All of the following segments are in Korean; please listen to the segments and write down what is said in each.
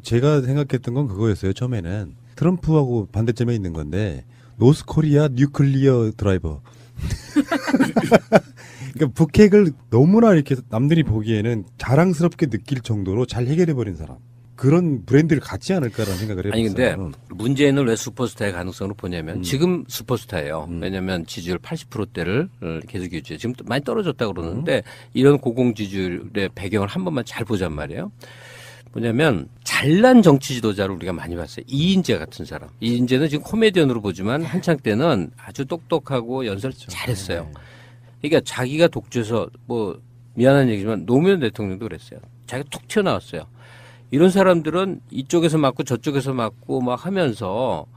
제가 생각했던 건 그거였어요. 처음에는 트럼프하고 반대점에 있는 건데 노스코리아 뉴클리어 드라이버. 그러니까 북핵을 너무나 이렇게 남들이 보기에는 자랑스럽게 느낄 정도로 잘 해결해버린 사람. 그런 브랜드를 갖지 않을까라는 생각을 해봤어요. 아니 근데 문재인을 왜 슈퍼스타의 가능성으로 보냐면 지금 슈퍼스타예요. 왜냐하면 지지율 80%대를 계속 유지해. 지금 많이 떨어졌다 그러는데 이런 고공 지지율의 배경을 한 번만 잘 보잔 말이에요. 뭐냐면 잘난 정치 지도자를 우리가 많이 봤어요. 이인재 같은 사람. 이인재는 지금 코미디언으로 보지만 한창 때는 아주 똑똑하고 연설 잘했어요. 그러니까 자기가 독주해서 뭐 미안한 얘기지만 노무현 대통령도 그랬어요. 자기가 툭 튀어나왔어요. 이런 사람들은 이쪽에서 맞고 저쪽에서 맞고 막 하면서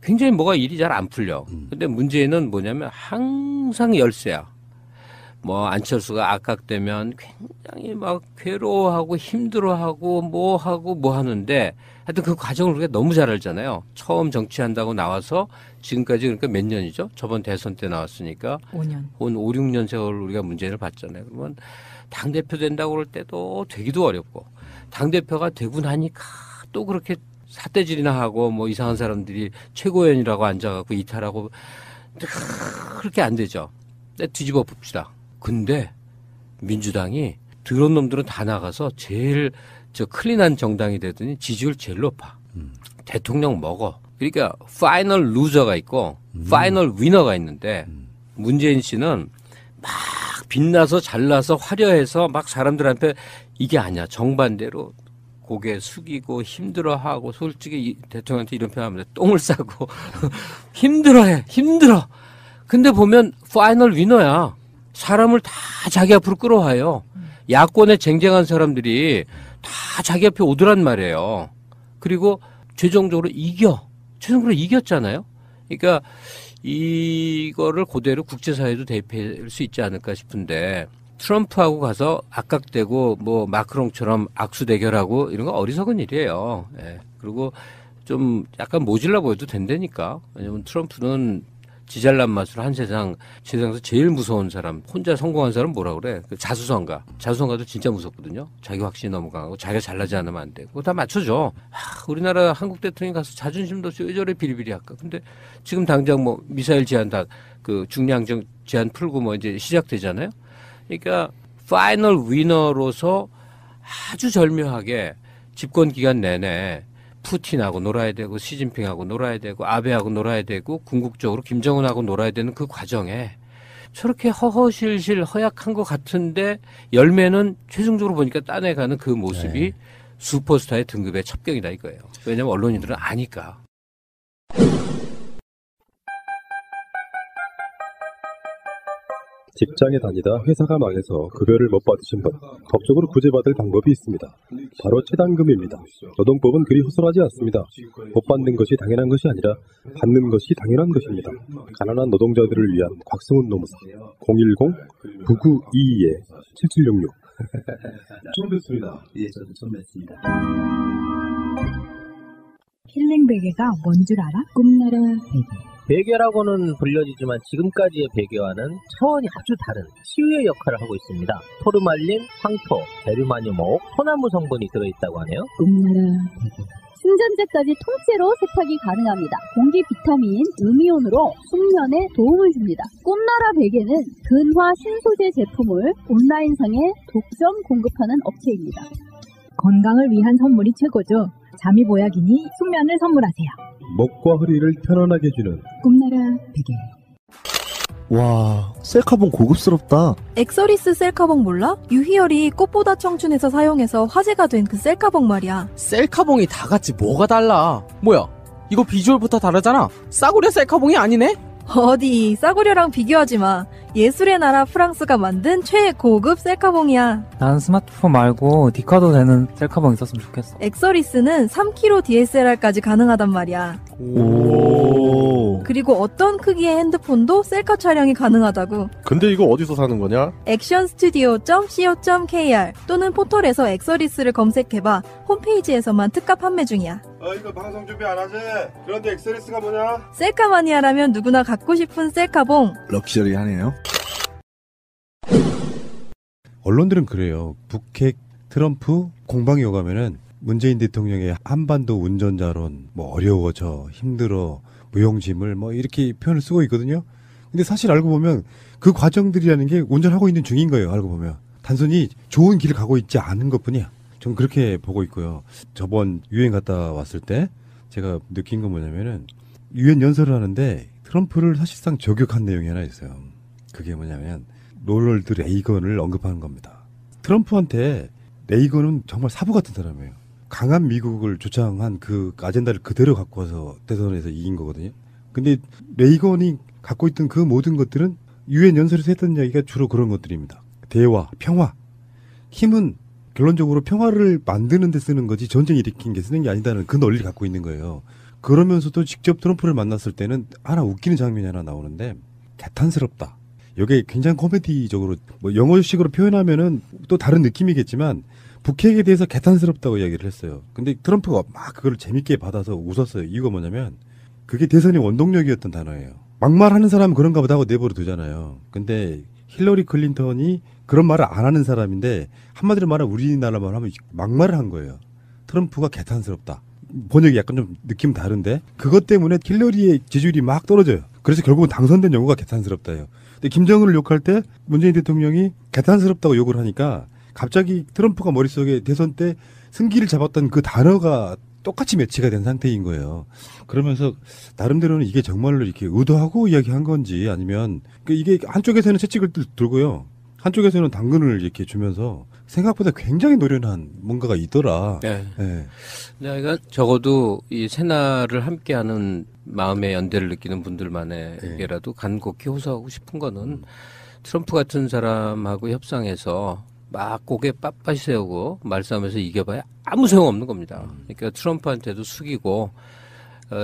굉장히 뭐가 일이 잘 안 풀려. 근데 문제는 뭐냐면 항상 열세야. 뭐 안철수가 악각되면 굉장히 막 괴로워하고 힘들어하고 뭐 하고 뭐 하는데 하여튼 그 과정을 우리가 너무 잘 알잖아요. 처음 정치한다고 나와서 지금까지 그러니까 몇 년이죠? 저번 대선 때 나왔으니까 5년. 5, 6년 세월 우리가 문재인을 봤잖아요. 그러면 당대표 된다고 그럴 때도 되기도 어렵고 당대표가 되고 나니까 또 그렇게 삿대질이나 하고 뭐 이상한 사람들이 최고위원이라고 앉아갖고 이탈하고 그렇게 안 되죠. 뒤집어 봅시다. 근데 민주당이 더러운 놈들은 다 나가서 제일 클린한 정당이 되더니 지지율 제일 높아. 대통령 먹어. 그러니까 파이널 루저가 있고 파이널 위너가 있는데 문재인 씨는 막 빛나서 잘나서 화려해서 막 사람들한테 이게 아니야. 정반대로 고개 숙이고 힘들어하고 솔직히 대통령한테 이런 표현하면 똥을 싸고 힘들어해. 힘들어. 근데 보면 파이널 위너야. 사람을 다 자기 앞으로 끌어와요. 야권에 쟁쟁한 사람들이 다 자기 앞에 오더란 말이에요. 그리고 최종적으로 이겨. 최종적으로 이겼잖아요. 그러니까 이거를 그대로 국제사회도 대입할 수 있지 않을까 싶은데 트럼프하고 가서 악각되고 뭐 마크롱처럼 악수 대결하고 이런 거 어리석은 일이에요. 예. 그리고 좀 약간 모질라 보여도 된다니까. 왜냐면 트럼프는 지잘난 맛으로 한 세상에서 제일 무서운 사람, 혼자 성공한 사람 뭐라 그래? 그 자수성가. 자수성가도 진짜 무섭거든요. 자기 확신이 너무 강하고 자기가 잘나지 않으면 안 돼. 그거 다 맞춰줘. 우리나라 한국 대통령이 가서 자존심도 없이 왜 저래 비리비리할까? 근데 지금 당장 뭐 미사일 제한 그 중량적 제한 풀고 뭐 이제 시작되잖아요. 그러니까 파이널 위너로서 아주 절묘하게 집권 기간 내내 푸틴하고 놀아야 되고 시진핑하고 놀아야 되고 아베하고 놀아야 되고 궁극적으로 김정은하고 놀아야 되는 그 과정에 저렇게 허허실실 허약한 것 같은데 열매는 최종적으로 보니까 따내가는 그 모습이 슈퍼스타의 등급의 첩경이다 이거예요. 왜냐하면 언론인들은 아니까. 직장에 다니다 회사가 망해서 급여를 못 받으신 분, 법적으로 구제받을 방법이 있습니다. 바로 최단금입니다. 노동법은 그리 허술하지 않습니다. 못 받는 것이 당연한 것이 아니라 받는 것이 당연한 것입니다. 가난한 노동자들을 위한 곽승훈 노무사 010-9922-7766 처음 뵙습니다. 예, 저도 처음 뵙습니다. 힐링 베개가 뭔 줄 알아? 꿈나라 베개. 베개라고는 불려지지만 지금까지의 베개와는 차원이 아주 다른 치유의 역할을 하고 있습니다. 토르말린, 황토, 베르마늄목, 소나무 성분이 들어있다고 하네요. 꿈나라 베개. 충전재까지 통째로 세탁이 가능합니다. 공기 비타민, 음이온으로 숙면에 도움을 줍니다. 꿈나라 베개는 근화 신소재 제품을 온라인상에 독점 공급하는 업체입니다. 건강을 위한 선물이 최고죠. 잠이 보약이니 숙면을 선물하세요. 목과 허리를 편안하게 해주는 꿈나라 베개. 와, 셀카봉 고급스럽다. 엑서리스 셀카봉 몰라? 유희열이 꽃보다 청춘에서 사용해서 화제가 된 그 셀카봉 말이야. 셀카봉이 다 같이 뭐가 달라? 뭐야, 이거 비주얼부터 다르잖아. 싸구려 셀카봉이 아니네? 어디 싸구려랑 비교하지 마. 예술의 나라 프랑스가 만든 최고급 셀카봉이야. 난 스마트폰 말고 디카도 되는 셀카봉 있었으면 좋겠어. 엑서리스는 3kg DSLR까지 가능하단 말이야. 오. 그리고 어떤 크기의 핸드폰도 셀카 촬영이 가능하다고. 근데 이거 어디서 사는 거냐? 액션스튜디오.co.kr 또는 포털에서 엑서리스를 검색해봐. 홈페이지에서만 특가 판매 중이야. 이거 방송 준비 안 하지? 그런데 엑스레스가 뭐냐? 셀카 마니아라면 누구나 갖고 싶은 셀카봉. 럭셔리하네요. 언론들은 그래요. 북핵, 트럼프 공방이 오가면은 문재인 대통령의 한반도 운전자론, 뭐 어려워져, 힘들어, 무용지물 뭐 이렇게 표현을 쓰고 있거든요. 근데 사실 알고 보면 그 과정들이라는 게 운전하고 있는 중인 거예요. 알고 보면 단순히 좋은 길을 가고 있지 않은 것뿐이야. 전 그렇게 보고 있고요. 저번 유엔 갔다 왔을 때 제가 느낀 건 뭐냐면은 유엔 연설을 하는데 트럼프를 사실상 저격한 내용이 하나 있어요. 그게 뭐냐면 롤럴드 레이건을 언급하는 겁니다. 트럼프한테 레이건은 정말 사부 같은 사람이에요. 강한 미국을 주장한 그 아젠다를 그대로 갖고 와서 대선에서 이긴 거거든요. 근데 레이건이 갖고 있던 그 모든 것들은 유엔 연설에서 했던 이야기가 주로 그런 것들입니다. 대화, 평화. 힘은 결론적으로 평화를 만드는 데 쓰는 거지 전쟁 일으킨 게 쓰는 게 아니다는 그 논리를 갖고 있는 거예요. 그러면서도 직접 트럼프를 만났을 때는 하나 웃기는 장면이 하나 나오는데 개탄스럽다. 이게 굉장히 코미디적으로 뭐 영어식으로 표현하면은 또 다른 느낌이겠지만 북핵에 대해서 개탄스럽다고 이야기를 했어요. 근데 트럼프가 막 그걸 재밌게 받아서 웃었어요. 이유가 뭐냐면 그게 대선의 원동력이었던 단어예요. 막말하는 사람은 그런가 보다 하고 내버려 두잖아요. 근데 힐러리 클린턴이 그런 말을 안 하는 사람인데 한마디로 말하면 우리나라 말 하면 막말을 한 거예요. 트럼프가 개탄스럽다. 번역이 약간 좀 느낌 다른데 그것 때문에 힐러리의 지지율이 막 떨어져요. 그래서 결국은 당선된 영어가 개탄스럽다예요. 근데 김정은을 욕할 때 문재인 대통령이 개탄스럽다고 욕을 하니까 갑자기 트럼프가 머릿속에 대선 때 승기를 잡았던 그 단어가 똑같이 매치가 된 상태인 거예요. 그러면서 나름대로는 이게 정말로 이렇게 의도하고 이야기한 건지 아니면 이게 한쪽에서는 채찍을 들고요. 한쪽에서는 당근을 이렇게 주면서 생각보다 굉장히 노련한 뭔가가 있더라. 네. 네. 그러니까 적어도 이 새날을 함께하는 마음의 연대를 느끼는 분들만에게라도 간곡히 호소하고 싶은 거는 트럼프 같은 사람하고 협상해서 막 고개 빳빳이 세우고 말싸움에서 이겨봐야 아무 소용없는 겁니다. 그러니까 트럼프한테도 숙이고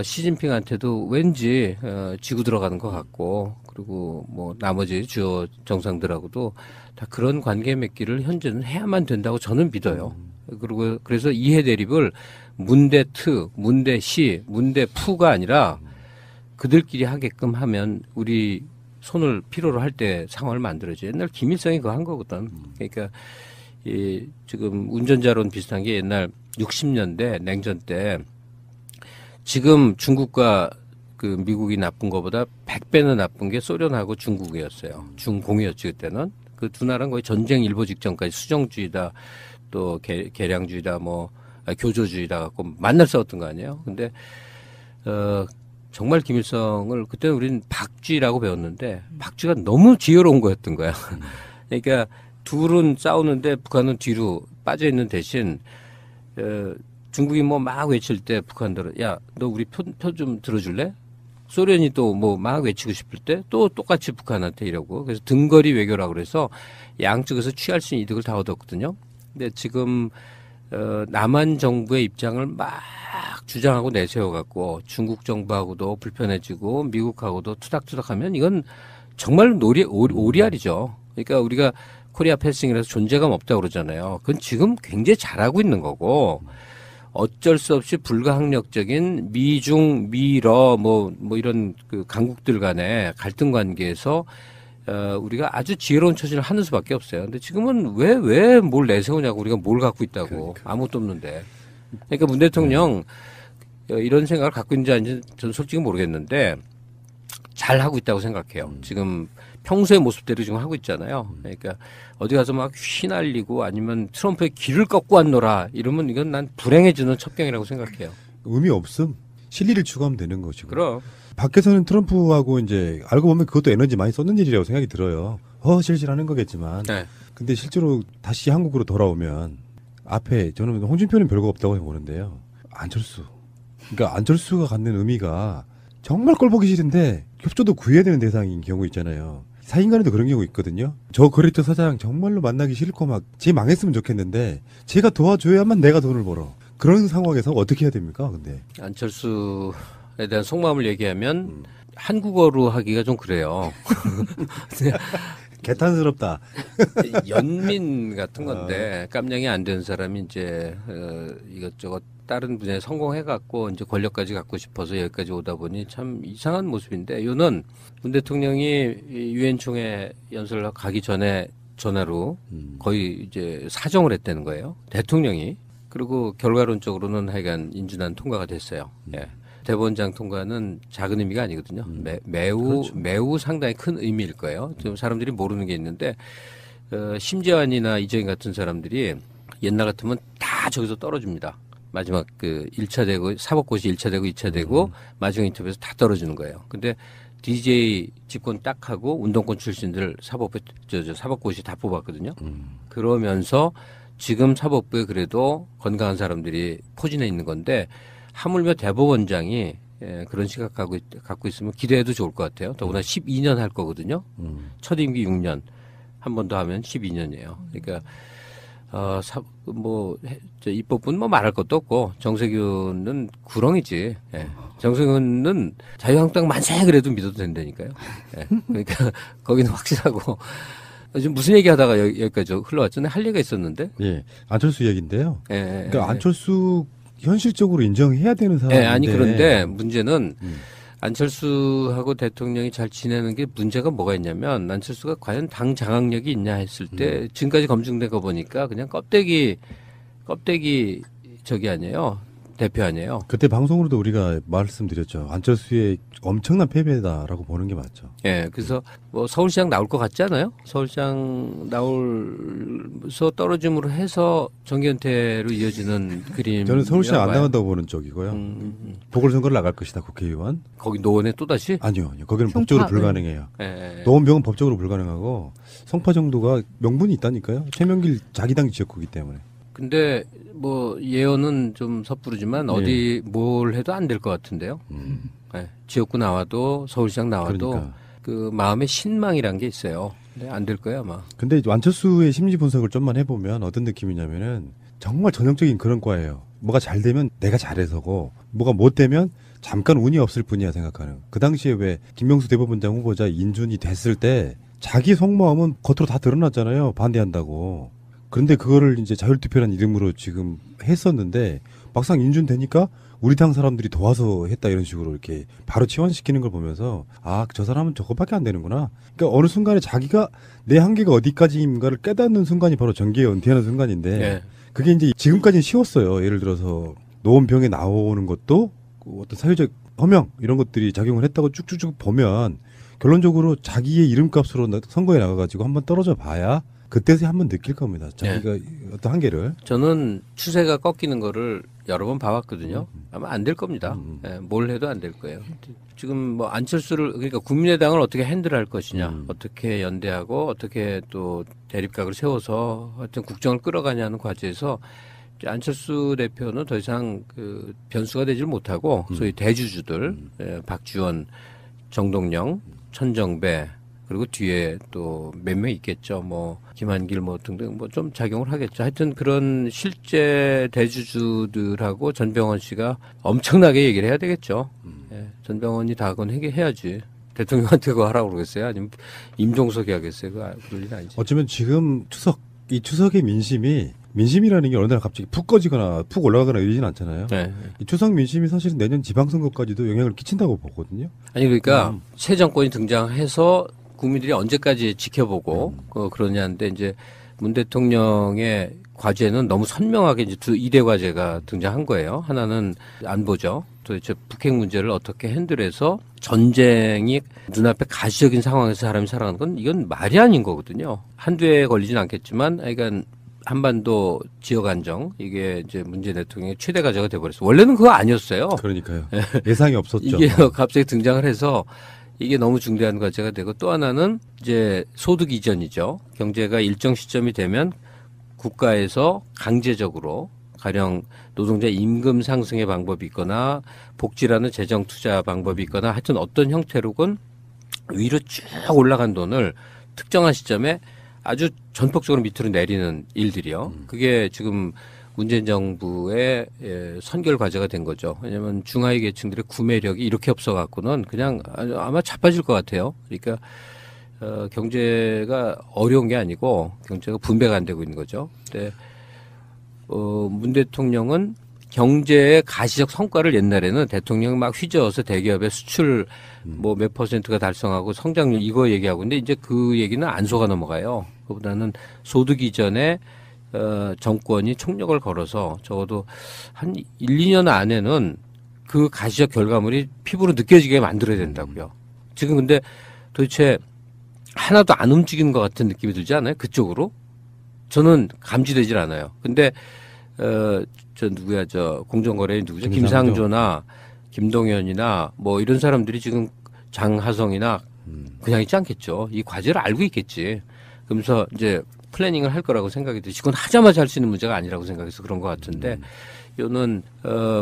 시진핑한테도 왠지 지고 들어가는 것 같고 그리고 뭐 나머지 주요 정상들하고도 다 그런 관계 맺기를 현재는 해야만 된다고 저는 믿어요. 그리고 그래서 이해 대립을 문대트, 문대시, 문대푸가 아니라 그들끼리 하게끔 하면 우리 손을 필요로 할 때 상황을 만들어야지. 옛날 김일성이 그거 한 거거든. 그러니까 이 지금 운전자론 비슷한 게 옛날 60년대 냉전 때 지금 중국과 그 미국이 나쁜 것보다 100배는 나쁜 게 소련하고 중국이었어요. 중공이었지 그때는. 그 두 나라는 거의 전쟁 일보 직전까지 수정주의다 또 개량주의다 뭐 교조주의다 갖고 만날 싸웠던 거 아니에요. 근데 정말 김일성을 그때는 우리는 박쥐라고 배웠는데 박쥐가 너무 지혜로운 거였던 거야. 그러니까 둘은 싸우는데 북한은 뒤로 빠져 있는 대신 중국이 뭐 막 외칠 때 북한들은 야, 너 우리 표 좀 들어줄래? 소련이 또 뭐 막 외치고 싶을 때 또 똑같이 북한한테 이러고 그래서 등거리 외교라고 그래서 양쪽에서 취할 수 있는 이득을 다 얻었거든요. 근데 지금 남한 정부의 입장을 막 주장하고 내세워갖고 중국 정부하고도 불편해지고 미국하고도 투닥투닥하면 이건 정말 오리알이죠. 그러니까 우리가 코리아 패싱이라서 존재감 없다고 그러잖아요. 그건 지금 굉장히 잘하고 있는 거고 어쩔 수 없이 불가항력적인 미중, 미러 뭐 이런 그 강국들 간의 갈등 관계에서 우리가 아주 지혜로운 처신을 하는 수밖에 없어요. 근데 지금은 왜 뭘 내세우냐고 우리가 뭘 갖고 있다고 아무것도 없는데. 그러니까 문 대통령 이런 생각을 갖고 있는지 아닌지 저는 솔직히 모르겠는데 잘 하고 있다고 생각해요. 지금 평소의 모습대로 지금 하고 있잖아요. 그러니까 어디 가서 막 휘날리고 아니면 트럼프의 길을 꺾고 왔노라 이러면 이건 난 불행해지는 첩경이라고 생각해요. 의미 없음. 실리를 추구하면 되는 것이고. 그럼. 밖에서는 트럼프하고 이제 알고 보면 그것도 에너지 많이 썼는 일이라고 생각이 들어요. 실질하는 거겠지만. 네. 근데 실제로 다시 한국으로 돌아오면 앞에 저는 홍준표는 별거 없다고 보는데요. 안철수. 그러니까 안철수가 갖는 의미가 정말 꼴보기 싫은데 협조도 구해야 되는 대상인 경우 있잖아요. 사인간에도 그런 경우 있거든요. 저 거래처 사장 정말로 만나기 싫고 막 쟤 망했으면 좋겠는데 제가 도와줘야만 내가 돈을 벌어. 그런 상황에서 어떻게 해야 됩니까? 근데 안철수에 대한 속마음을 얘기하면 한국어로 하기가 좀 그래요. 개탄스럽다. 연민 같은 건데 깜냥이 안 되는 사람이 이제 이것저것 다른 분야에 성공해갖고 이제 권력까지 갖고 싶어서 여기까지 오다 보니 참 이상한 모습인데 이거는 문 대통령이 유엔 총회 연설을 가기 전에 전화로 거의 이제 사정을 했다는 거예요. 대통령이. 그리고 결과론적으로는 하여간 인준안 통과가 됐어요. 예. 대법원장 통과는 작은 의미가 아니거든요. 매우 상당히 큰 의미일 거예요. 좀 사람들이 모르는 게 있는데 심재환이나 이정희 같은 사람들이 옛날 같으면 다 저기서 떨어집니다. 마지막 그 1차 되고 사법고시 1차 되고 2차 되고 마지막 인터뷰에서 다 떨어지는 거예요. 근데 DJ 집권 딱 하고 운동권 출신들 사법고시 다 뽑았거든요. 그러면서 지금 사법부에 그래도 건강한 사람들이 포진해 있는 건데 하물며 대법원장이 그런 시각 갖고 있으면 기대해도 좋을 것 같아요. 더구나 12년 할 거거든요. 첫 임기 6년. 한 번 더 하면 12년이에요. 그러니까 입법부는 뭐 말할 것도 없고 정세균은 구렁이지. 예. 정세균은 자유한국당 만세 그래도 믿어도 된다니까요. 예. 그러니까 거기는 확실하고 지금 무슨 얘기하다가 여기까지 흘러왔잖아요. 할 얘기가 있었는데. 예, 안철수 얘기인데요. 예. 그러니까 안철수 현실적으로 인정해야 되는 사람인데. 예, 아니 그런데 문제는 안철수하고 대통령이 잘 지내는 게 문제가 뭐가 있냐면 안철수가 과연 당 장악력이 있냐 했을 때 지금까지 검증된 거 보니까 그냥 껍데기 저기 아니에요. 대표 아니에요. 그때 방송으로도 우리가 말씀드렸죠. 안철수의 엄청난 패배다라고 보는 게 맞죠. 예, 그래서 뭐 서울시장 나올 것 같지 않아요? 서울시장 나올서 떨어짐으로 해서 정기은퇴로 이어지는 그림. 저는 서울시장 안 나간다고 보는 쪽이고요. 보궐선거를 나갈 것이다, 국회의원. 거기 노원에 또 다시? 아니요, 거기는 법적으로 불가능해요. 예. 노원병은 법적으로 불가능하고 성파 정도가 명분이 있다니까요. 최명길 자기 당 지역구이기 때문에. 근데 뭐 예언은 좀 섣부르지만 어디 뭘 해도 안 될 것 같은데요. 네. 지역구 나와도 서울시장 나와도 그러니까. 그 마음의 신망이란 게 있어요. 근데 안 될 거야 아마. 근데 안철수의 심리 분석을 좀만 해보면 어떤 느낌이냐면은 정말 전형적인 그런 과예요. 뭐가 잘 되면 내가 잘해서고 뭐가 못 되면 잠깐 운이 없을 뿐이야 생각하는. 그 당시에 왜 김명수 대법원장 후보자 인준이 됐을 때 자기 속마음은 겉으로 다 드러났잖아요. 반대한다고. 그런데 그거를 이제 자율투표라는 이름으로 지금 했었는데 막상 인준되니까 우리 당 사람들이 도와서 했다 이런 식으로 이렇게 바로 치환시키는 걸 보면서 아, 저 사람은 저것밖에 안 되는구나. 그러니까 어느 순간에 자기가 내 한계가 어디까지인가를 깨닫는 순간이 바로 정계에 은퇴하는 순간인데 네. 그게 이제 지금까지는 쉬웠어요. 예를 들어서 노원병에 나오는 것도 어떤 사회적 허명 이런 것들이 작용을 했다고 쭉쭉쭉 보면 결론적으로 자기의 이름값으로 선거에 나가가지고 한번 떨어져 봐야 그때서 한번 느낄 겁니다. 자기가 어떤 한계를. 저는 추세가 꺾이는 거를 여러 번 봐왔거든요. 아마 안 될 겁니다. 예, 뭘 해도 안 될 거예요. 지금 뭐 안철수를 그러니까 국민의당을 어떻게 핸들할 것이냐, 어떻게 연대하고 어떻게 또 대립각을 세워서 하여튼 국정을 끌어가냐는 과제에서 안철수 대표는 더 이상 그 변수가 되질 못하고 소위 대주주들 박지원, 정동영, 천정배 그리고 뒤에 또 몇 명 있겠죠. 뭐 김한길 뭐 등등 뭐 좀 작용을 하겠죠. 하여튼 그런 실제 대주주들하고 전병헌 씨가 엄청나게 얘기를 해야 되겠죠. 예, 전병헌이 다 그건 해야지. 대통령한테 그거 하라고 그러겠어요? 아니면 임종석이 하겠어요? 그럴 일은 아니지. 어쩌면 지금 이 추석의 민심이라는 게 어느 날 갑자기 푹 꺼지거나 푹 올라가거나 이러진 않잖아요. 네. 이 추석 민심이 사실은 내년 지방선거까지도 영향을 끼친다고 보거든요. 아니 그러니까 새 정권이 등장해서 국민들이 언제까지 지켜보고 그러냐는데 이제 문 대통령의 과제는 너무 선명하게 이제 2대 과제가 등장한 거예요. 하나는 안보죠. 도대체 북핵 문제를 어떻게 핸들해서 전쟁이 눈앞에 가시적인 상황에서 사람이 살아가는 건 이건 말이 아닌 거거든요. 한두 해에 걸리진 않겠지만 그러니까 한반도 지역 안정 이게 이제 문재인 대통령의 최대 과제가 돼버렸어요. 원래는 그거 아니었어요. 그러니까요. 예상이 없었죠. 이게 갑자기 등장을 해서 이게 너무 중대한 과제가 되고 또 하나는 이제 소득 이전이죠. 경제가 일정 시점이 되면 국가에서 강제적으로 가령 노동자 임금 상승의 방법이 있거나 복지라는 재정 투자 방법이 있거나 하여튼 어떤 형태로건 위로 쭉 올라간 돈을 특정한 시점에 아주 전폭적으로 밑으로 내리는 일들이요. 그게 지금 문재인 정부의 선결 과제가 된 거죠. 왜냐하면 중하위 계층들의 구매력이 이렇게 없어갖고는 그냥 아마 자빠질 것 같아요. 그러니까 경제가 어려운 게 아니고 경제가 분배가 안 되고 있는 거죠. 근데 문 대통령은 경제의 가시적 성과를 옛날에는 대통령이 막 휘저어서 대기업의 수출 뭐 몇 %가 달성하고 성장률 이거 얘기하고 근데 이제 그 얘기는 안 속아 넘어가요. 그보다는 소득 이전에 정권이 총력을 걸어서 적어도 한 1, 2년 안에는 그 가시적 결과물이 피부로 느껴지게 만들어야 된다고요. 지금 근데 도대체 하나도 안 움직이는 것 같은 느낌이 들지 않아요? 그쪽으로? 저는 감지되질 않아요. 근데 공정거래인 누구죠? 김상조나 김동연이나 뭐 이런 사람들이 지금 장하성이나 그냥 있지 않겠죠. 이 과제를 알고 있겠지. 그러면서 이제 플래닝을 할 거라고 생각이 들지. 그건 하자마자 할 수 있는 문제가 아니라고 생각해서 그런 것 같은데, 이거는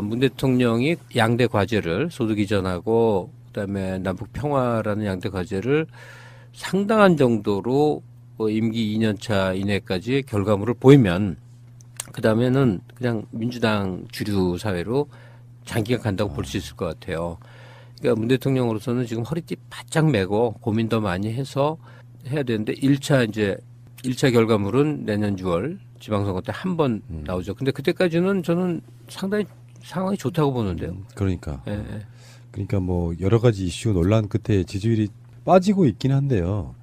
문 대통령이 양대 과제를 소득 이전하고 그다음에 남북 평화라는 양대 과제를 상당한 정도로 임기 2년차 이내까지 결과물을 보이면 그 다음에는 그냥 민주당 주류 사회로 장기간 간다고 볼 수 있을 것 같아요. 그러니까 문 대통령으로서는 지금 허리띠 바짝 메고 고민 더 많이 해서 해야 되는데 1차 결과물은 내년 6월 지방선거 때 한 번 나오죠. 근데 그때까지는 저는 상당히 상황이 좋다고 보는데요. 그러니까. 예. 그러니까 뭐 여러 가지 이슈 논란 끝에 지지율이 빠지고 있긴 한데요.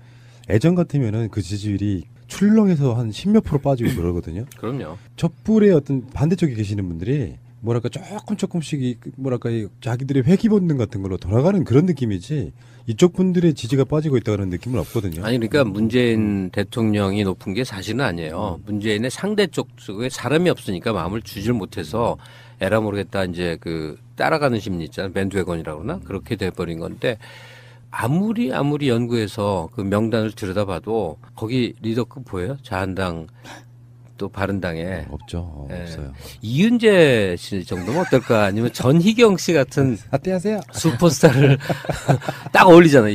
예전 같으면은 그 지지율이 출렁해서 한 10몇 프로 빠지고 그러거든요. 그럼요. 촛불의 어떤 반대쪽에 계시는 분들이 뭐랄까 조금씩 뭐랄까 자기들의 회귀 본능 같은 걸로 돌아가는 그런 느낌이지 이쪽 분들의 지지가 빠지고 있다는 느낌은 없거든요. 아니 그러니까 문재인 대통령이 높은 게 사실은 아니에요. 문재인의 상대 쪽 쪽에 사람이 없으니까 마음을 주질 못해서 에라 모르겠다 이제 그 따라가는 심리 있잖아요. 밴드웨건이라고 그러나 그렇게 돼버린 건데 아무리 연구해서 그 명단을 들여다봐도 거기 리더급 보여요? 자한당 또 바른당에 없죠. 없어요. 이은재 씨 정도면 어떨까? 아니면 전희경 씨 같은 안녕하세요. 슈퍼스타를 딱 어울리잖아요.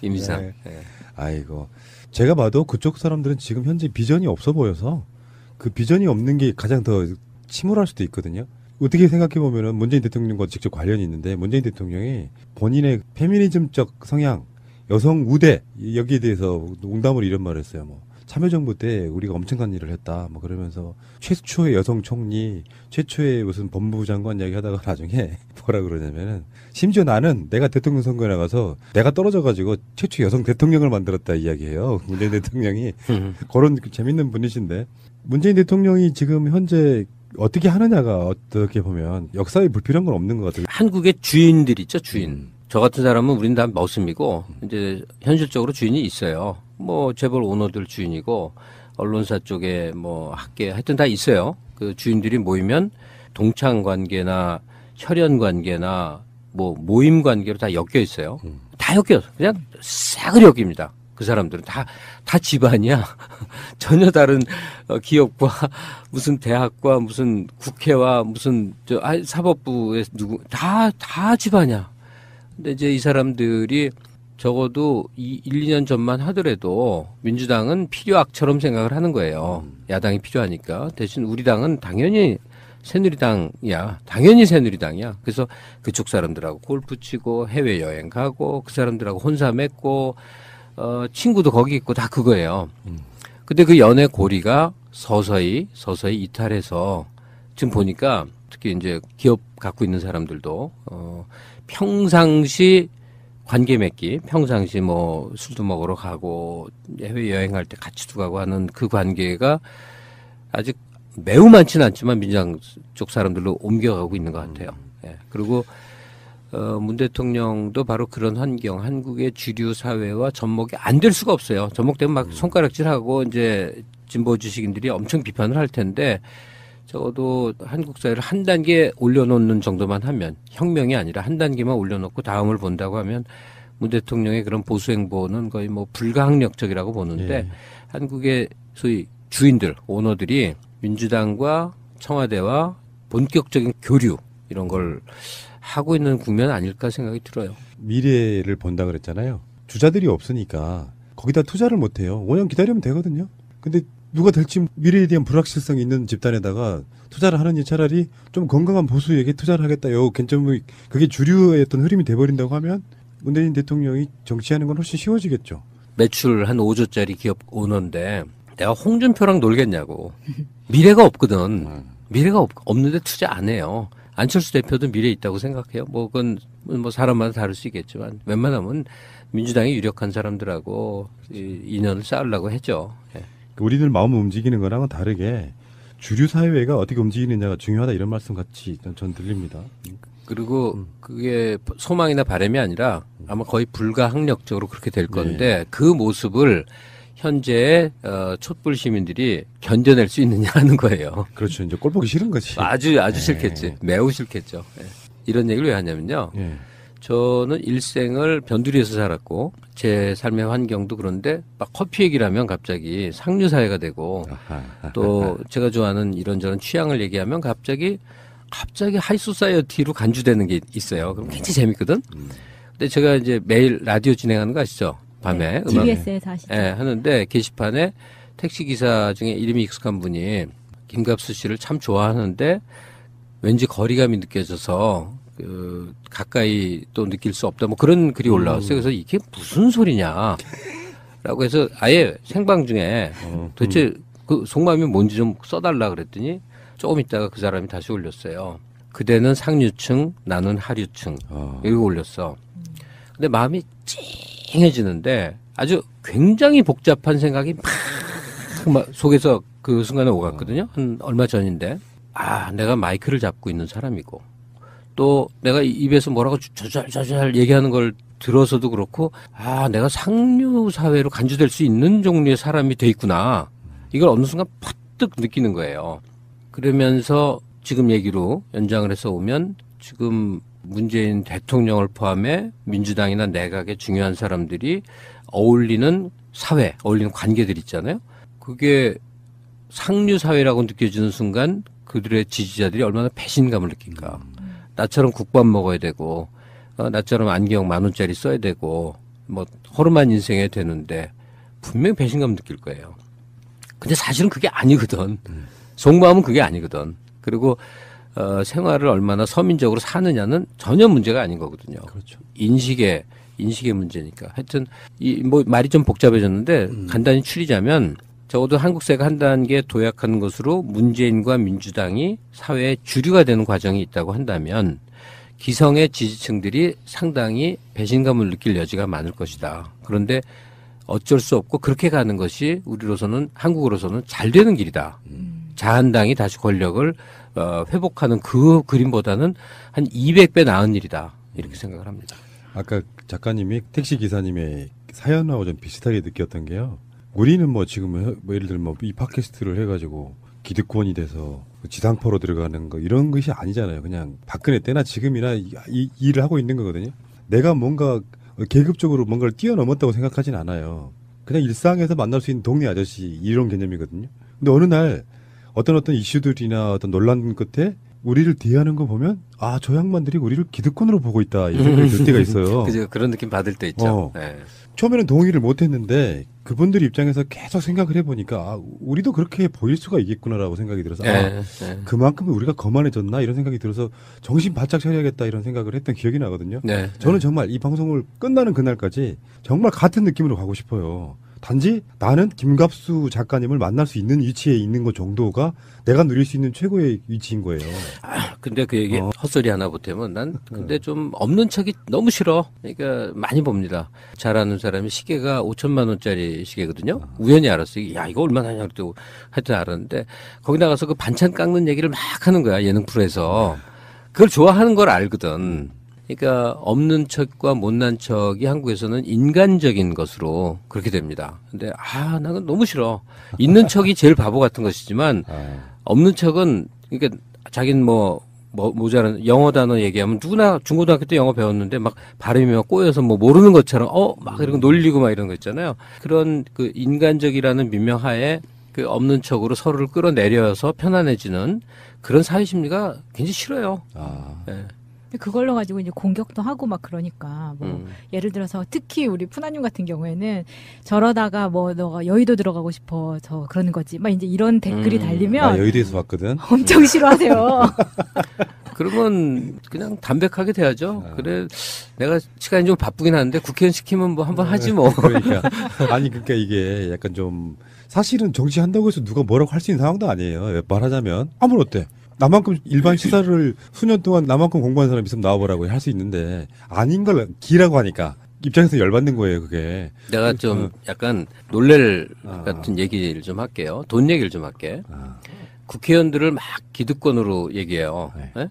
이미지상. 네. 아이고 제가 봐도 그쪽 사람들은 지금 현재 비전이 없어 보여서 그 비전이 없는 게 가장 더 침울할 수도 있거든요. 어떻게 생각해 보면은 문재인 대통령과 직접 관련이 있는데 문재인 대통령이 본인의 페미니즘적 성향, 여성 우대 여기에 대해서 농담으로 이런 말을 했어요. 뭐 참여정부 때 우리가 엄청난 일을 했다. 뭐 그러면서 최초의 여성 총리, 최초의 무슨 법무부 장관 이야기하다가 나중에 뭐라 그러냐면은 심지어 나는 내가 대통령 선거에 나가서 내가 떨어져가지고 최초 여성 대통령을 만들었다 이야기해요. 문재인 대통령이 그런 재밌는 분이신데 문재인 대통령이 지금 현재 어떻게 하느냐가 어떻게 보면 역사에 불필요한 건 없는 것 같아요. 한국의 주인들 있죠, 주인. 저 같은 사람은 우린 다 머슴이고, 이제 현실적으로 주인이 있어요. 뭐, 재벌 오너들 주인이고, 언론사 쪽에 뭐, 학계, 하여튼 다 있어요. 그 주인들이 모이면 동창 관계나 혈연 관계나 뭐, 모임 관계로 다 엮여 있어요. 다 엮여. 그냥 싹을 엮입니다. 그 사람들은 다 집안이야. 전혀 다른 기업과 무슨 대학과 무슨 국회와 무슨 사법부의 다 집안이야. 근데 이제 이 사람들이 적어도 1, 2년 전만 하더라도 민주당은 필요악처럼 생각을 하는 거예요. 야당이 필요하니까. 대신 우리 당은 당연히 새누리당이야. 당연히 새누리당이야. 그래서 그쪽 사람들하고 골프 치고 해외여행 가고 그 사람들하고 혼사 맺고 친구도 거기 있고 다 그거예요. 근데 그 연애 고리가 서서히 이탈해서 지금 보니까 특히 이제 기업 갖고 있는 사람들도 평상시 관계 맺기, 평상시 뭐 술도 먹으러 가고 해외 여행할 때 같이도 가고 하는 그 관계가 아직 매우 많지는 않지만 민주당 쪽 사람들로 옮겨가고 있는 것 같아요. 예. 그리고 문 대통령도 바로 그런 환경, 한국의 주류 사회와 접목이 안 될 수가 없어요. 접목되면 막 손가락질하고 이제 진보 지식인들이 엄청 비판을 할 텐데 적어도 한국 사회를 한 단계 올려놓는 정도만 하면 혁명이 아니라 한 단계만 올려놓고 다음을 본다고 하면 문 대통령의 그런 보수 행보는 거의 뭐 불가항력적이라고 보는데 예. 한국의 소위 주인들, 오너들이 민주당과 청와대와 본격적인 교류 이런 걸 하고 있는 국면 아닐까 생각이 들어요. 미래를 본다 그랬잖아요. 주자들이 없으니까 거기다 투자를 못 해요. 5년 기다리면 되거든요. 근데 누가 될지 미래에 대한 불확실성이 있는 집단에다가 투자를 하느니 차라리 좀 건강한 보수에게 투자를 하겠다요. 괜찮으면 그게 주류의 어떤 흐름이 돼버린다고 하면 문재인 대통령이 정치하는 건 훨씬 쉬워지겠죠. 매출 한 5조짜리 기업 오너인데 내가 홍준표랑 놀겠냐고. 미래가 없거든. 미래가 없는데 투자 안 해요. 안철수 대표도 미래 있다고 생각해요. 뭐 그건 뭐 사람마다 다를 수 있겠지만 웬만하면 민주당이 유력한 사람들하고 인연을 쌓으려고 했죠. 예. 우리들 마음을 움직이는 거랑은 다르게 주류 사회가 어떻게 움직이느냐가 중요하다 이런 말씀 같이 전 들립니다. 그리고 그게 소망이나 바람이 아니라 아마 거의 불가항력적으로 그렇게 될 건데 그 모습을 현재 촛불 시민들이 견뎌낼 수 있느냐 하는 거예요. 그렇죠. 이제 꼴 보기 싫은 거지. 아주 싫겠지. 매우 싫겠죠. 이런 얘기를 왜 하냐면요. 저는 일생을 변두리에서 살았고 제 삶의 환경도 그런데 막 커피 얘기를 하면 갑자기 상류 사회가 되고 또 제가 좋아하는 이런저런 취향을 얘기하면 갑자기 하이소사이어티로 간주되는 게 있어요. 그럼 굉장히 재밌거든. 근데 제가 이제 매일 라디오 진행하는 거 아시죠? 밤에 음악 TBS에서 하시죠. 하는데 게시판에 택시 기사 중에 이름이 익숙한 분이 김갑수 씨를 참 좋아하는데 왠지 거리감이 느껴져서 가까이 또 느낄 수 없다. 뭐 그런 글이 올라왔어요. 그래서 이게 무슨 소리냐? 라고 해서 아예 생방 중에 도대체 그 속마음이 뭔지 좀 써달라 그랬더니 조금 있다가 그 사람이 다시 올렸어요. 그대는 상류층, 나는 하류층. 이렇게 올렸어. 근데 마음이 찡해지는데 아주 굉장히 복잡한 생각이 막 속에서 그 순간에 오갔거든요. 한 얼마 전인데. 내가 마이크를 잡고 있는 사람이고 또 내가 입에서 뭐라고 저잘 얘기하는 걸 들어서도 그렇고 내가 상류 사회로 간주될 수 있는 종류의 사람이 돼 있구나. 이걸 어느 순간 퍼뜩 느끼는 거예요. 그러면서 지금 얘기로 연장을 해서 오면 지금 문재인 대통령을 포함해 민주당이나 내각의 중요한 사람들이 어울리는 사회, 어울리는 관계들 있잖아요. 그게 상류 사회라고 느껴지는 순간 그들의 지지자들이 얼마나 배신감을 느낄까. 나처럼 국밥 먹어야 되고 나처럼 안경 10,000원짜리 써야 되고 뭐 허름한 인생에 되는데 분명히 배신감 느낄 거예요. 근데 사실은 그게 아니거든. 속마음은 그게 아니거든. 그리고 생활을 얼마나 서민적으로 사느냐는 전혀 문제가 아닌 거거든요. 그렇죠. 인식의 문제니까. 하여튼 뭐 말이 좀 복잡해졌는데 간단히 추리자면 적어도 한국사회가 한 단계 도약하는 것으로 문재인과 민주당이 사회의 주류가 되는 과정이 있다고 한다면 기성의 지지층들이 상당히 배신감을 느낄 여지가 많을 것이다. 그런데 어쩔 수 없고 그렇게 가는 것이 우리로서는 한국으로서는 잘 되는 길이다. 자한당이 다시 권력을 회복하는 그 그림보다는 한 200배 나은 일이다. 이렇게 생각을 합니다. 아까 작가님이 택시 기사님의 사연하고 좀 비슷하게 느꼈던 게요. 우리는 뭐 지금 뭐 예를 들면 이 팟캐스트를 해가지고 기득권이 돼서 지상파로 들어가는 거 이런 것이 아니잖아요. 그냥 박근혜 때나 지금이나 이 일을 하고 있는 거거든요. 내가 뭔가 계급적으로 뭔가를 뛰어넘었다고 생각하진 않아요. 그냥 일상에서 만날 수 있는 동네 아저씨 이런 개념이거든요. 근데 어느 날 어떤 이슈들이나 어떤 논란 끝에 우리를 대하는 거 보면 저 양반들이 우리를 기득권으로 보고 있다 이런 생각이 들 때가 있어요. 그죠. 그런 느낌 받을 때 있죠. 네. 처음에는 동의를 못했는데 그분들 입장에서 계속 생각을 해보니까 우리도 그렇게 보일 수가 있겠구나라고 생각이 들어서 그만큼 우리가 거만해졌나 이런 생각이 들어서 정신 바짝 차려야겠다 이런 생각을 했던 기억이 나거든요. 저는 정말 이 방송을 끝나는 그날까지 정말 같은 느낌으로 가고 싶어요. 단지 나는 김갑수 작가님을 만날 수 있는 위치에 있는 것 정도가 내가 누릴 수 있는 최고의 위치인 거예요. 근데 그 얘기 헛소리 하나 보태면 난 근데 좀 없는 척이 너무 싫어. 그러니까 많이 봅니다. 잘 아는 사람이 시계가 5,000만 원짜리 시계거든요. 우연히 알았어요. 야 이거 얼마나 하냐 그랬더니 하여튼 알았는데 거기 나가서 그 반찬 깎는 얘기를 막 하는 거야. 예능 프로에서. 그걸 좋아하는 걸 알거든. 그러니까 없는 척과 못난 척이 한국에서는 인간적인 것으로 그렇게 됩니다. 근데 나는 너무 싫어. 있는 척이 제일 바보 같은 것이지만 없는 척은 그러니까 자기는 뭐 모자란 영어 단어 얘기하면 누구나 중고등학교 때 영어 배웠는데 막 발음이 막 꼬여서 뭐 모르는 것처럼 막 이런 거 놀리고 막 이런 거 있잖아요. 그런 그 인간적이라는 민명하에 그 없는 척으로 서로를 끌어내려서 편안해지는 그런 사회 심리가 굉장히 싫어요. 네. 그걸로 가지고 이제 공격도 하고 막 그러니까 뭐 예를 들어서 특히 우리 푸나님 같은 경우에는 저러다가 뭐 너가 여의도 들어가고 싶어 저 그러는 거지 막 이제 이런 댓글이 달리면 여의도에서 봤거든. 엄청 싫어하세요. 그러면 그냥 담백하게 돼야죠. 그래 내가 시간이 좀 바쁘긴 한데 국회의원 시키면 뭐 한번 하지 뭐. 그러니까 이게 약간 좀 사실은 정치한다고 해서 누가 뭐라고 할 수 있는 상황도 아니에요. 말하자면 아무런 어때? 나만큼 일반 시사를 수년 동안 나만큼 공부한 사람이 있으면 나와보라고 할 수 있는데 아닌 걸 기라고 하니까 입장에서 열받는 거예요, 그게. 내가 좀 약간 놀랄 같은 얘기를 좀 할게요. 돈 얘기를 좀 할게. 국회의원들을 막 기득권으로 얘기해요. 네?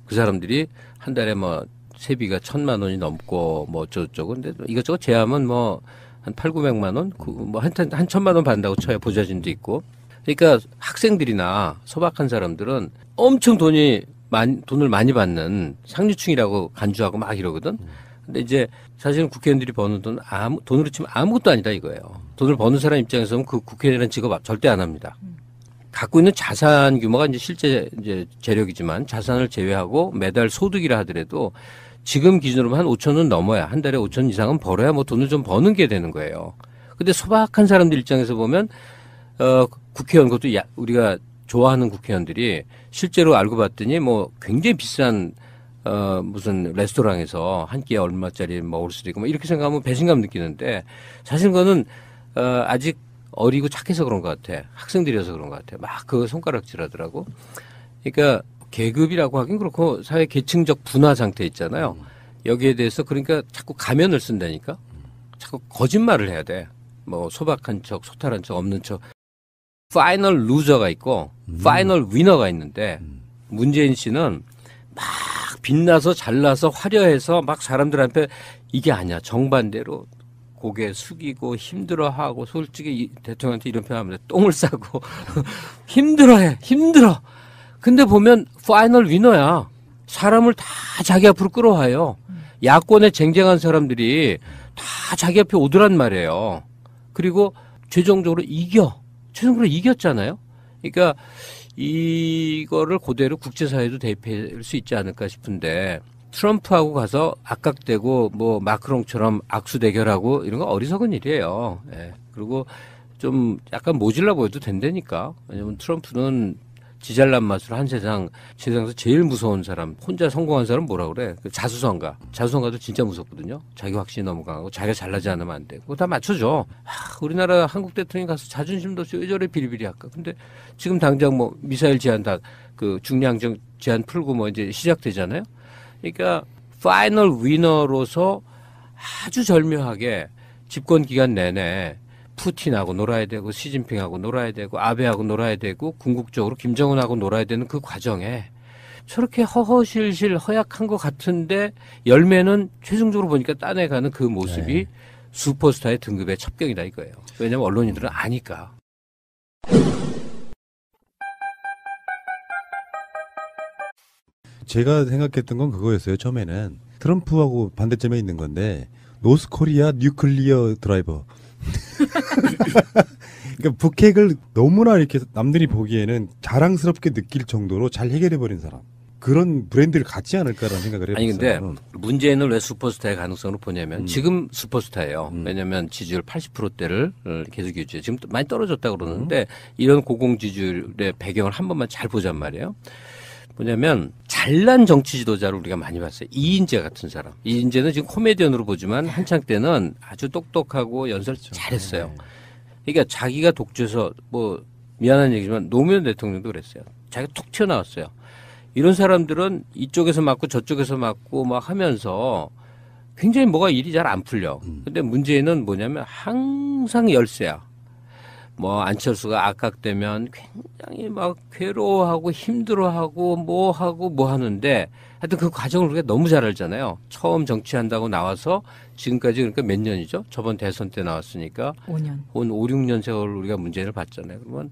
그 사람들이 한 달에 뭐 세비가 1,000만 원이 넘고 뭐 어쩌고저쩌고. 근데 이것저것 제하면 뭐 한 800~900만 원? 뭐 한 1,000만 원 받는다고 쳐야 보좌진도 있고. 그러니까 학생들이나 소박한 사람들은 엄청 돈을 많이 받는 상류층이라고 간주하고 막 이러거든. 근데 이제 사실은 국회의원들이 버는 돈 돈으로 치면 아무것도 아니다 이거예요. 돈을 버는 사람 입장에서는 그 국회의원이라는 직업 절대 안 합니다. 갖고 있는 자산 규모가 이제 실제 이제 재력이지만 자산을 제외하고 매달 소득이라 하더라도 지금 기준으로 한 5,000원 넘어야 한 달에 5,000 이상은 벌어야 뭐 돈을 좀 버는 게 되는 거예요. 근데 소박한 사람들 입장에서 보면 국회의원 그것도 우리가 좋아하는 국회의원들이 실제로 알고 봤더니 뭐 굉장히 비싼 무슨 레스토랑에서 한 끼에 얼마짜리 먹을 수도 있고 뭐 이렇게 생각하면 배신감 느끼는데 사실 그거는 아직 어리고 착해서 그런 것 같아. 학생들이어서 그런 것 같아. 막 그 손가락질 하더라고. 그러니까 계급이라고 하긴 그렇고 사회 계층적 분화 상태 있잖아요. 여기에 대해서 그러니까 자꾸 가면을 쓴다니까. 자꾸 거짓말을 해야 돼. 뭐 소박한 척, 소탈한 척, 없는 척. 파이널 루저가 있고 파이널 위너가 있는데 문재인 씨는 막 빛나서 잘나서 화려해서 막 사람들한테 이게 아니야. 정반대로 고개 숙이고 힘들어하고 솔직히 대통령한테 이런 표현하면 똥을 싸고 힘들어. 근데 보면 파이널 위너야. 사람을 다 자기 앞으로 끌어와요. 야권에 쟁쟁한 사람들이 다 자기 앞에 오더란 말이에요. 그리고 최종적으로 최종적으로 이겼잖아요. 그러니까 이거를 그대로 국제사회도 대입할 수 있지 않을까 싶은데 트럼프하고 가서 악각대고 뭐 마크롱처럼 악수 대결하고 이런 거 어리석은 일이에요. 예. 그리고 좀 약간 모질라 보여도 된다니까. 왜냐면 트럼프는 지잘난 맛으로 세상에서 제일 무서운 사람, 혼자 성공한 사람 뭐라 그래? 그 자수성가도 진짜 무섭거든요. 자기 확신이 너무 강하고 자기가 잘나지 않으면 안 돼. 그거 다 맞춰줘. 우리나라 한국 대통령이 가서 자존심도 없이 왜 저래 비리비리할까? 근데 지금 당장 뭐 미사일 제한 중량적 제한 풀고 뭐 이제 시작되잖아요. 그러니까 파이널 위너로서 아주 절묘하게 집권 기간 내내 푸틴하고 놀아야 되고 시진핑하고 놀아야 되고 아베하고 놀아야 되고 궁극적으로 김정은하고 놀아야 되는 그 과정에 저렇게 허허실실 허약한 것 같은데 열매는 최종적으로 보니까 따내가는 그 모습이 슈퍼스타의 등급의 첩경이다 이거예요. 왜냐하면 언론인들은 아니까. 제가 생각했던 건 그거였어요. 처음에는 트럼프하고 반대점에 있는 건데 노스코리아 뉴클리어 드라이버. 그러니까 북핵을 너무나 이렇게 남들이 보기에는 자랑스럽게 느낄 정도로 잘 해결해버린 사람. 그런 브랜드를 갖지 않을까라는 생각을 해봤어요. 아니 근데 문재인을 왜 슈퍼스타의 가능성으로 보냐면 지금 슈퍼스타예요. 왜냐하면 지지율 80%대를 계속 유지해. 지금 많이 떨어졌다 그러는데 이런 고공 지지율의 배경을 한 번만 잘 보잔 말이에요. 뭐냐면 잘난 정치 지도자를 우리가 많이 봤어요. 이인재 같은 사람. 이인재는 지금 코미디언으로 보지만 한창 때는 아주 똑똑하고 연설 잘했어요. 그러니까 자기가 독주해서 뭐 미안한 얘기지만 노무현 대통령도 그랬어요. 자기가 툭 튀어나왔어요. 이런 사람들은 이쪽에서 맞고 저쪽에서 맞고 막 하면서 굉장히 뭐가 일이 잘 안 풀려. 근데 문재인은 뭐냐면 항상 열세야. 뭐 안철수가 악각되면 굉장히 막 괴로워하고 힘들어하고 뭐 하는데 하여튼 그 과정을 우리가 너무 잘 알잖아요. 처음 정치한다고 나와서 지금까지 그러니까 몇 년이죠? 저번 대선 때 나왔으니까 5년. 5, 6년 세월 우리가 문재인을 봤잖아요. 그러면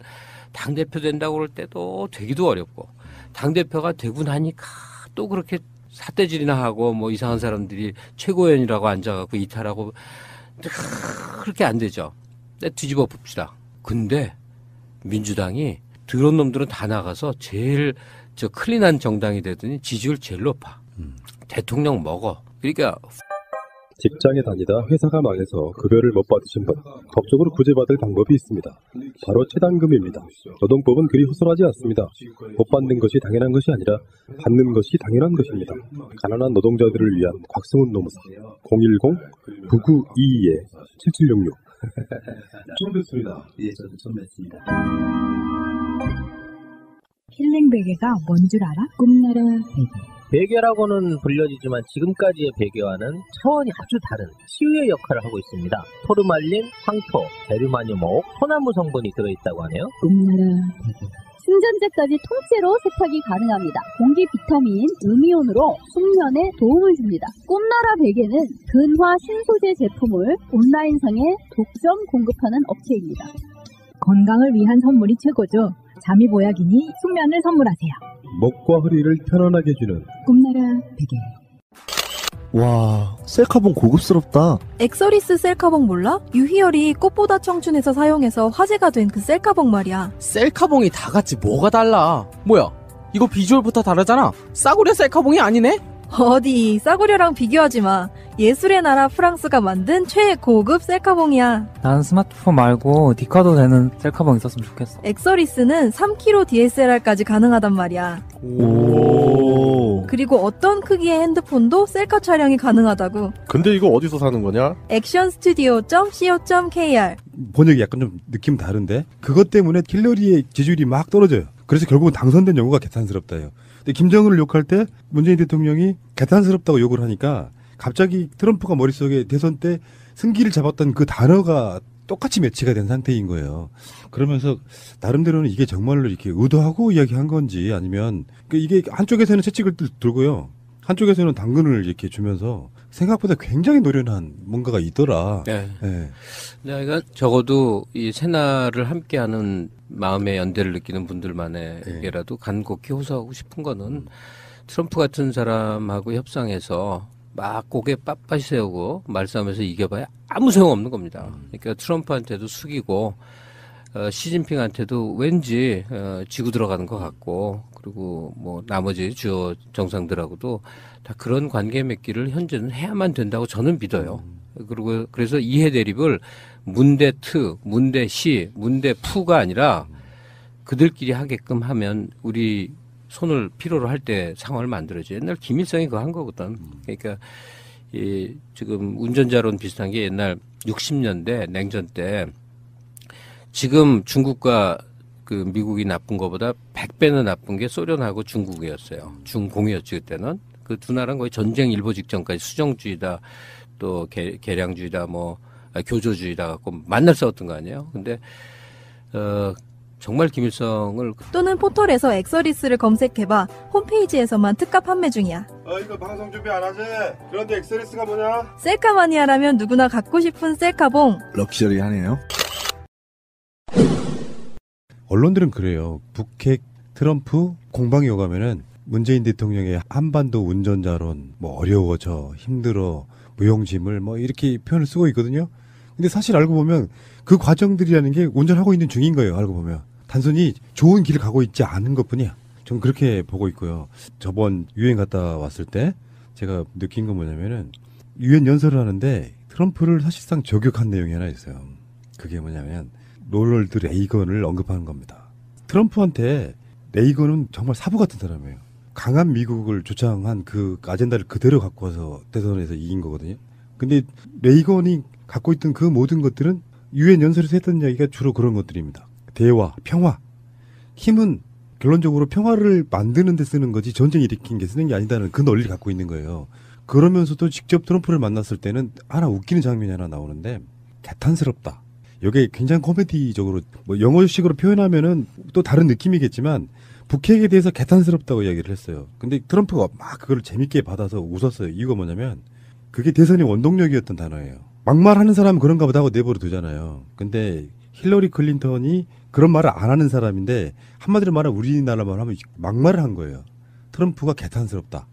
당대표 된다고 그럴 때도 되기도 어렵고 당대표가 되고 나니까 또 그렇게 삿대질이나 하고 뭐 이상한 사람들이 최고위원이라고 앉아갖고 이탈하고 그렇게 안 되죠. 뒤집어 봅시다. 근데 민주당이 더러운 놈들은 다 나가서 제일 클린한 정당이 되더니 지지율 제일 높아. 대통령 먹어. 그러니까 직장에 다니다 회사가 망해서 급여를 못 받으신 분, 법적으로 구제받을 방법이 있습니다. 바로 최단금입니다. 노동법은 그리 허술하지 않습니다. 못 받는 것이 당연한 것이 아니라 받는 것이 당연한 것입니다. 가난한 노동자들을 위한 곽승훈 노무사 010-9922-7766 처음 뵙습니다. 예, 저도 처음 뵙습니다. 힐링 베개가 뭔 줄 알아? 꿈나라 베개. 베개라고는 불려지지만 지금까지의 베개와는 차원이 아주 다른 치유의 역할을 하고 있습니다. 토르말린, 황토, 게르마늄, 소나무 성분이 들어있다고 하네요. 꿈나라 베개. 충전재까지 통째로 세탁이 가능합니다. 공기 비타민, 음이온으로 숙면에 도움을 줍니다. 꿈나라 베개는 근화 신소재 제품을 온라인상에 독점 공급하는 업체입니다. 건강을 위한 선물이 최고죠. 잠이 보약이니 숙면을 선물하세요. 목과 허리를 편안하게 해주는 꿈나라 베개. 와, 셀카봉 고급스럽다. 엑서리스 셀카봉 몰라? 유희열이 꽃보다 청춘에서 사용해서 화제가 된 그 셀카봉 말이야. 셀카봉이 다 같이 뭐가 달라? 뭐야? 이거 비주얼부터 다르잖아. 싸구려 셀카봉이 아니네? 어디 싸구려랑 비교하지 마. 예술의 나라 프랑스가 만든 최고급 셀카봉이야. 난 스마트폰 말고 디카도 되는 셀카봉 있었으면 좋겠어. 엑서리스는 3kg DSLR까지 가능하단 말이야. 오. 그리고 어떤 크기의 핸드폰도 셀카 촬영이 가능하다고. 근데 이거 어디서 사는 거냐? actionstudio.co.kr. 번역이 약간 좀 느낌 다른데 그것 때문에 힐러리의 지지율이 막 떨어져요. 그래서 결국은 당선된 연구가 개탄스럽다요. 근데 김정은을 욕할 때 문재인 대통령이 개탄스럽다고 욕을 하니까 갑자기 트럼프가 머릿속에 대선 때 승기를 잡았던 그 단어가 똑같이 매치가 된 상태인 거예요. 그러면서 나름대로는 이게 정말로 이렇게 의도하고 이야기한 건지 아니면 이게 한쪽에서는 채찍을 들고요. 한쪽에서는 당근을 이렇게 주면서 생각보다 굉장히 노련한 뭔가가 있더라. 네. 네. 그러니까 적어도 이 새날을 함께하는 마음의 연대를 느끼는 분들만에게라도 간곡히 호소하고 싶은 거는 트럼프 같은 사람하고 협상해서 막 고개 빳빳이 세우고 말싸움에서 이겨봐야 아무 소용없는 겁니다. 그러니까 트럼프한테도 숙이고 시진핑한테도 왠지 지고 들어가는 것 같고 그리고 뭐 나머지 주요 정상들하고도 다 그런 관계 맺기를 현재는 해야만 된다고 저는 믿어요. 그리고 그래서 이해 대립을 문대트, 문대시, 문대푸가 아니라 그들끼리 하게끔 하면 우리 손을 필요로 할 때 상황을 만들어줘. 옛날 김일성이 그거 한 거거든. 그러니까 이 지금 운전자론 비슷한 게 옛날 60년대 냉전 때 지금 중국과 그 미국이 나쁜 것보다 100배는 나쁜 게 소련하고 중국이었어요. 중공이었지 그때는. 그 두 나라는 거의 전쟁 일보 직전까지 수정주의다 또 개량주의다 뭐 교조주의다 갖고 만날 싸웠던 거 아니에요. 근데 정말 김일성을 또는 포털에서 엑서리스를 검색해봐. 홈페이지에서만 특가 판매 중이야. 이거 방송 준비 안 하지? 그런데 엑스레스가 뭐냐? 셀카 마니아라면 누구나 갖고 싶은 셀카봉. 럭셔리하네요. 언론들은 그래요. 북핵, 트럼프 공방이 오가면은 문재인 대통령의 한반도 운전자론 뭐 어려워져, 힘들어, 무용지물 뭐 이렇게 표현을 쓰고 있거든요. 근데 사실 알고 보면 그 과정들이라는 게 운전하고 있는 중인 거예요. 알고 보면. 단순히 좋은 길을 가고 있지 않은 것뿐이야. 좀 그렇게 보고 있고요. 저번 유엔 갔다 왔을 때 제가 느낀 건 뭐냐면은 유엔 연설을 하는데 트럼프를 사실상 저격한 내용이 하나 있어요. 그게 뭐냐면 로널드 레이건을 언급하는 겁니다. 트럼프한테 레이건은 정말 사부 같은 사람이에요. 강한 미국을 주창한 그 아젠다를 그대로 갖고 와서 대선에서 이긴 거거든요. 근데 레이건이 갖고 있던 그 모든 것들은 유엔 연설에서 했던 이야기가 주로 그런 것들입니다. 대화, 평화. 힘은 결론적으로 평화를 만드는 데 쓰는 거지 전쟁 일으킨 게 쓰는 게 아니다는 그 논리를 갖고 있는 거예요. 그러면서도 직접 트럼프를 만났을 때는 하나 웃기는 장면이 하나 나오는데 개탄스럽다. 이게 굉장히 코미디적으로 뭐 영어식으로 표현하면은 또 다른 느낌이겠지만 북핵에 대해서 개탄스럽다고 이야기를 했어요. 근데 트럼프가 막 그걸 재밌게 받아서 웃었어요. 이유가 뭐냐면 그게 대선의 원동력이었던 단어예요. 막말하는 사람은 그런가 보다 하고 내버려 두잖아요. 근데 힐러리 클린턴이 그런 말을 안 하는 사람인데 한마디로 말하면 우리나라 말 하면 막말을 한 거예요. 트럼프가 개탄스럽다.